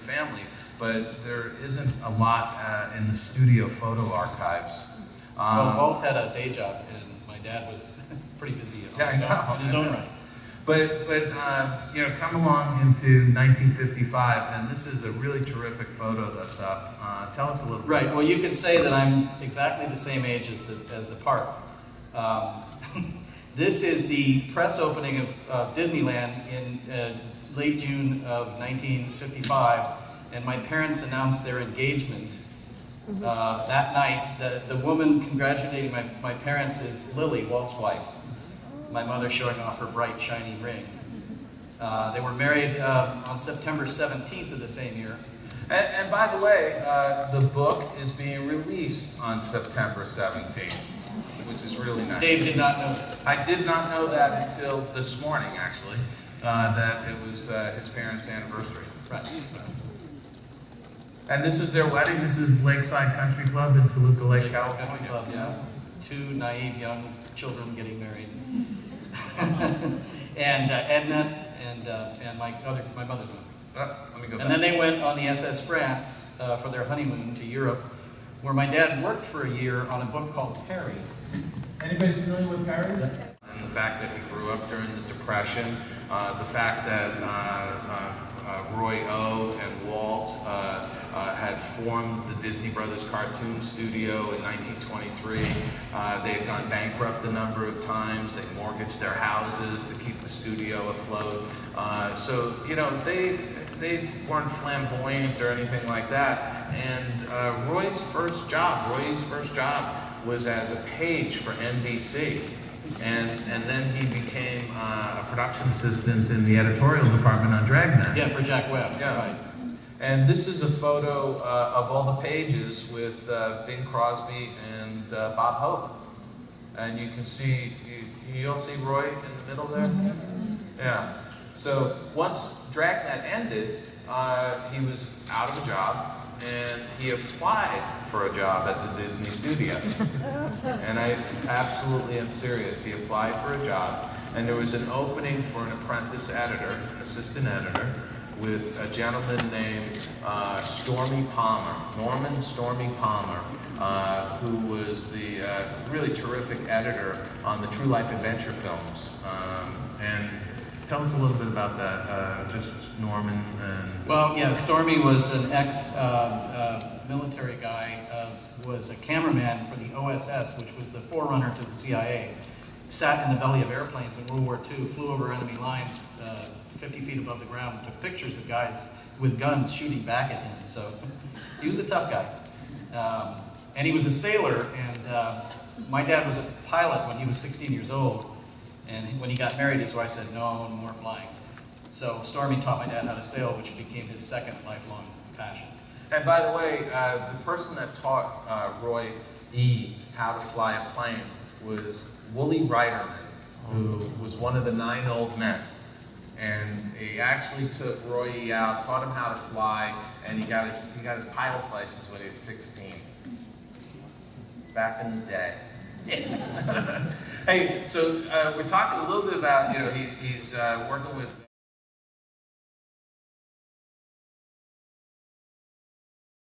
family, but there isn't a lot in the studio photo archives. Well, Walt had a day job, and my dad was pretty busy in his own right. But you know, come along into 1955, and this is a really terrific photo that's up. Tell us a little bit. Right. Well, you could say that I'm exactly the same age as the park. This is the press opening of Disneyland in late June of 1955, and my parents announced their engagement that night. The woman congratulating my parents is Lily, Walt's wife. My mother showing off her bright, shiny ring. They were married on September 17th of the same year. And by the way, the book is being released on September 17th, which is really nice. Dave did not know this. I did not know that until this morning, actually, that it was his parents' anniversary. Right. And this is their wedding. This is Lakeside Country Club in Toluca Lake, California. Country Club, yeah. Two naive young children getting married. And Edna and my mother's one. Let me go back. And then they went on the SS France for their honeymoon to Europe, where my dad worked for a year on a book called Perry. Anybody familiar with Perry? And the fact that he grew up during the Depression, the fact that Roy O. and Walt had formed the Disney Brothers cartoon studio in 1923. They had gone bankrupt a number of times. They mortgaged their houses to keep the studio afloat. So, you know, they weren't flamboyant or anything like that. And Roy's first job was as a page for NBC. And then he became a production assistant in the editorial department on Dragnet. Yeah, for Jack Webb. Yeah. Right. And this is a photo of all the pages with Bing Crosby and Bob Hope. And you can see, you all see Roy in the middle there? Yeah. So once Dragnet ended, he was out of a job, and he applied for a job at the Disney Studios. And I absolutely am serious. He applied for a job, and there was an opening for an apprentice editor, an assistant editor, with a gentleman named Stormy Palmer, Norman Stormy Palmer, who was the really terrific editor on the True Life adventure films. And tell us a little bit about that, just Norman and... Well, yeah, Stormy was an ex-military guy, was a cameraman for the OSS, which was the forerunner to the CIA. Sat in the belly of airplanes in World War II, flew over enemy lines 50 feet above the ground, and took pictures of guys with guns shooting back at him. So he was a tough guy. And he was a sailor, and my dad was a pilot when he was 16 years old. And when he got married, his wife said, no more flying. So Stormy taught my dad how to sail, which became his second lifelong passion. And by the way, the person that taught Roy E. how to fly a plane was Wooly Reiterman, who was one of the 9 old men. And he actually took Roy E. out, taught him how to fly, and he got his pilot's license when he was 16. Back in the day. Hey, so we're talking a little bit about, you know, he's working with